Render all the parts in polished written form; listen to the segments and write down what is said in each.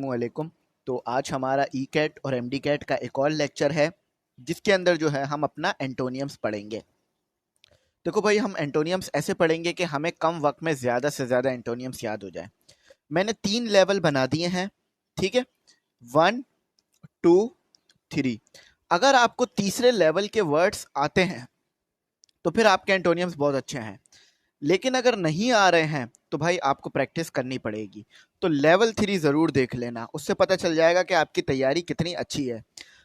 अस्सलामुअलैकुम। तो आज हमारा ई कैट और एम डी कैट का एक और लेक्चर है, जिसके अंदर जो है हम अपना एंटोनियम्स पढ़ेंगे। देखो भाई, हम एंटोनियम्स ऐसे पढ़ेंगे कि हमें कम वक्त में ज़्यादा से ज़्यादा एंटोनियम्स याद हो जाए। मैंने 3 लेवल बना दिए हैं, ठीक है, 1, 2, 3। अगर आपको तीसरे लेवल के वर्ड्स आते हैं तो फिर आपके एंटोनियम्स बहुत अच्छे हैं, लेकिन अगर नहीं आ रहे हैं तो भाई आपको प्रैक्टिस करनी पड़ेगी। तो लेवल 3 ज़रूर देख लेना, उससे पता चल जाएगा कि आपकी तैयारी कितनी अच्छी है।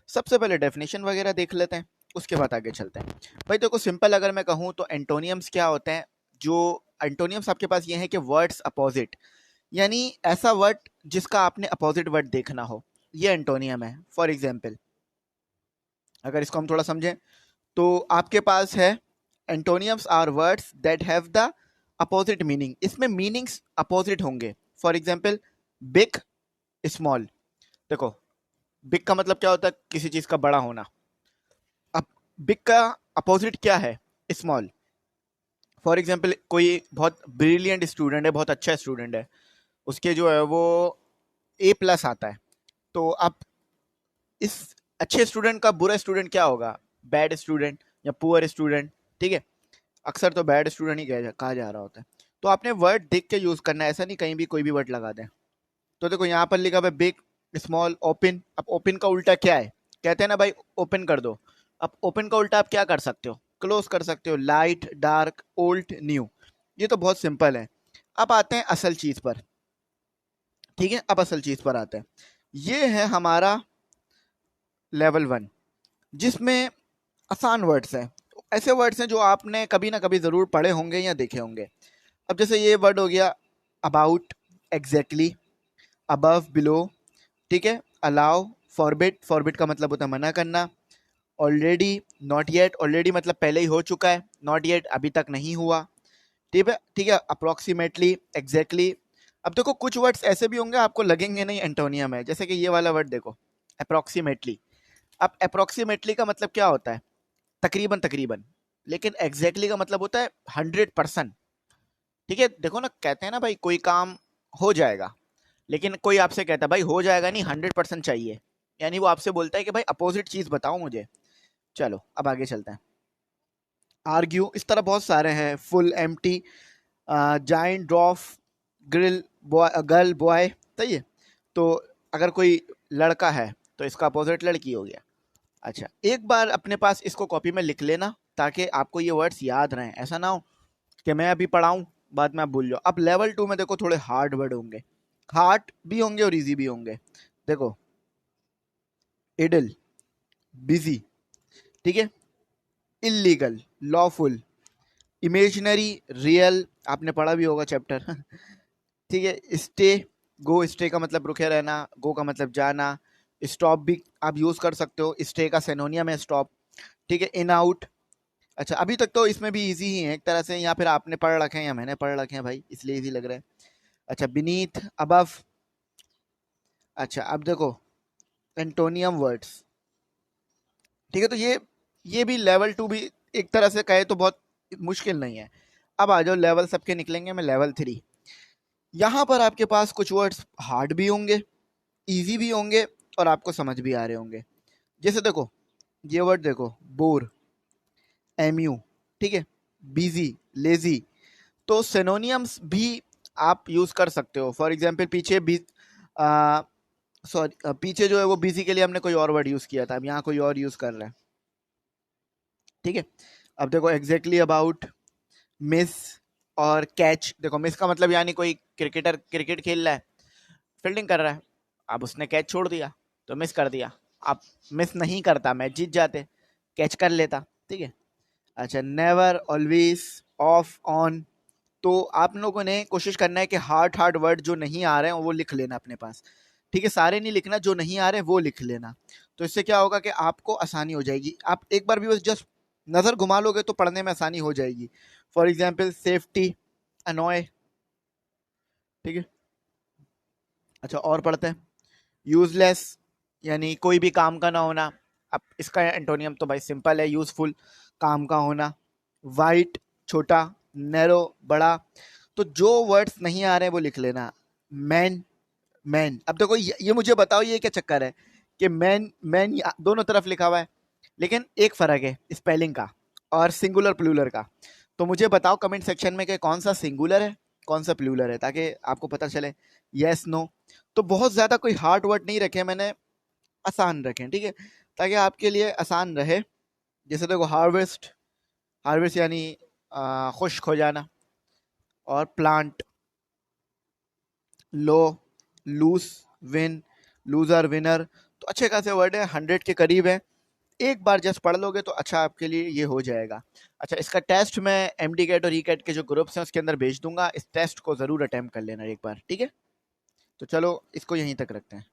सबसे पहले डेफिनेशन वगैरह देख लेते हैं, उसके बाद आगे चलते हैं। भाई देखो, सिंपल अगर मैं कहूँ तो एंटोनियम्स क्या होते हैं। जो एंटोनियम्स आपके पास ये हैं कि वर्ड्स अपोजिट, यानी ऐसा वर्ड जिसका आपने अपोजिट वर्ड देखना हो, ये एंटोनियम है। फॉर एग्जाम्पल, अगर इसको हम थोड़ा समझें तो आपके पास है antonyms are words that have the opposite meaning. इसमें मीनिंग्स अपोजिट होंगे। For example, big, small. देखो, बिग का मतलब क्या होता है? किसी चीज का बड़ा होना। अब बिग का अपोजिट क्या है? स्मॉल। फॉर एग्जाम्पल, कोई बहुत ब्रिलियंट स्टूडेंट है, बहुत अच्छा स्टूडेंट है, उसके जो है वो A+ आता है। तो अब इस अच्छे स्टूडेंट का बुरा स्टूडेंट क्या होगा? बैड स्टूडेंट या पुअर स्टूडेंट, ठीक है। अक्सर तो बैड स्टूडेंट ही कहा जा रहा होता है। तो आपने वर्ड देख के यूज करना है, ऐसा नहीं कहीं भी कोई भी वर्ड लगा दें। तो देखो, यहाँ पर लिखा हुआ है बिग, स्मॉल, ओपन। अब ओपन का उल्टा क्या है? कहते हैं ना भाई, ओपन कर दो। अब ओपन का उल्टा आप क्या कर सकते हो? क्लोज कर सकते हो। Light, dark, old, new. ये तो बहुत सिंपल है। अब आते हैं असल चीज पर, ठीक है। अब असल चीज पर आते हैं। ये है हमारा लेवल 1, जिसमें आसान वर्ड्स हैं। ऐसे वर्ड्स हैं जो आपने कभी ना कभी जरूर पढ़े होंगे या देखे होंगे। अब जैसे ये वर्ड हो गया अबाउट, एग्जैक्टली, अबव, बिलो, ठीक है। अलाउ, फॉरबिड, फॉरबिड का मतलब होता है मना करना। ऑलरेडी, नॉट येट, ऑलरेडी मतलब पहले ही हो चुका है, नॉट येट अभी तक नहीं हुआ, ठीक है, ठीक है। Approximately, exactly. अब देखो, कुछ वर्ड्स ऐसे भी होंगे आपको लगेंगे नहीं एंटोनियम है, जैसे कि ये वाला वर्ड देखो, अप्रोक्सीमेटली। अब अप्रोक्सीमेटली का मतलब क्या होता है? तकरीबन तकरीबन। लेकिन एग्जैक्टली का मतलब होता है 100%, ठीक है। देखो ना, कहते हैं ना भाई, कोई काम हो जाएगा, लेकिन कोई आपसे कहता है भाई हो जाएगा नहीं, 100% चाहिए, यानी वो आपसे बोलता है कि भाई अपोजिट चीज बताओ मुझे। चलो अब आगे चलते हैं। आर्ग्यू, इस तरह बहुत सारे हैं। Full, empty, giant, ड्रॉफ, grill, boy, girl, boy, सही है। तो अगर कोई लड़का है तो इसका अपोजिट लड़की हो गया। अच्छा, एक बार अपने पास इसको कॉपी में लिख लेना, ताकि आपको ये वर्ड्स याद रहें। ऐसा ना हो कि मैं अभी पढ़ाऊं, बाद में आप भूल जाओ। अब लेवल 2 में देखो, थोड़े हार्ड वर्ड होंगे, हार्ड भी होंगे और इजी भी होंगे। देखो, इडल, बिजी, ठीक है। इलीगल, लॉफुल, इमेजिनरी, रियल, आपने पढ़ा भी होगा चैप्टर ठीक है। स्टे, गो, स्टे का मतलब रुके रहना, गो का मतलब जाना। स्टॉप भी आप यूज कर सकते हो, स्टे का सिनोनियम है स्टॉप, ठीक है। इन, आउट। अच्छा, अभी तक तो इसमें भी इजी ही है एक तरह से, या फिर आपने पढ़ रखे हैं या मैंने पढ़ रखे हैं भाई, इसलिए इजी लग रहा है। अच्छा, बीनीथ, अबव। अच्छा, अब देखो एंटोनियम वर्ड्स, ठीक है। तो ये भी लेवल 2 भी एक तरह से कहे तो बहुत मुश्किल नहीं है। अब आ जाओ, लेवल सबके निकलेंगे, मैं लेवल 3। यहाँ पर आपके पास कुछ वर्ड्स हार्ड भी होंगे, इजी भी होंगे, और आपको समझ भी आ रहे होंगे। जैसे देखो, ये वर्ड देखो, बोर, एम्यू, ठीक है, बिजी, लेजी। तो सिनोनियम्स भी आप यूज कर सकते हो। फॉर एग्जाम्पल, पीछे भी सॉरी, पीछे जो है वो बिजी के लिए हमने कोई और वर्ड यूज किया था, अब यहाँ कोई और यूज कर रहा है, ठीक है। अब देखो, एग्जैक्टली, अबाउट, मिस और कैच। देखो, मिस का मतलब यानी कोई क्रिकेटर क्रिकेट खेल रहा है, फील्डिंग कर रहा है, अब उसने कैच छोड़ दिया तो मिस कर दिया। अब मिस नहीं करता, मैच जीत जाते, कैच कर लेता, ठीक है। अच्छा, नेवर, ऑलवेज, ऑफ, ऑन। तो आप लोगों ने कोशिश करना है कि हार्ड हार्ड वर्ड जो नहीं आ रहे हैं वो लिख लेना अपने पास, ठीक है। सारे नहीं लिखना, जो नहीं आ रहे वो लिख लेना। तो इससे क्या होगा कि आपको आसानी हो जाएगी। आप एक बार भी बस जस्ट नज़र घुमा लोगे तो पढ़ने में आसानी हो जाएगी। फॉर एग्जाम्पल, सेफ्टी, अनॉय, ठीक है। अच्छा, और पढ़ते हैं। यूजलेस, यानी कोई भी काम का ना होना। अब इसका एंटोनियम तो भाई सिंपल है, यूजफुल, काम का होना। वाइट, छोटा, नैरो, बड़ा। तो जो वर्ड्स नहीं आ रहे वो लिख लेना। Man, man. अब देखो ये मुझे बताओ ये क्या चक्कर है कि मैन मैन दोनों तरफ लिखा हुआ है, लेकिन एक फर्क है स्पेलिंग का और सिंगुलर प्लूरल का। तो मुझे बताओ कमेंट सेक्शन में कि कौन सा सिंगुलर है कौन सा प्लूरल है, ताकि आपको पता चले। Yes no. तो बहुत ज्यादा कोई हार्ड वर्ड नहीं रखे मैंने, आसान रखें, ठीक है, ताकि आपके लिए आसान रहे। जैसे देखो हार्वेस्ट, हार्वेस्ट यानी खुश्क हो जाना, और प्लांट, लो, लूज, विन, लूजर, विनर। तो अच्छे खासे वर्ड है, 100 के करीब है। एक बार जस्ट पढ़ लोगे तो अच्छा आपके लिए ये हो जाएगा। अच्छा, इसका टेस्ट मैं एमडी कैट और ई कैट के जो ग्रुप्स हैं उसके अंदर भेज दूंगा, इस टेस्ट को जरूर अटेम्प्ट कर लेना एक बार, ठीक है। तो चलो इसको यहीं तक रखते हैं।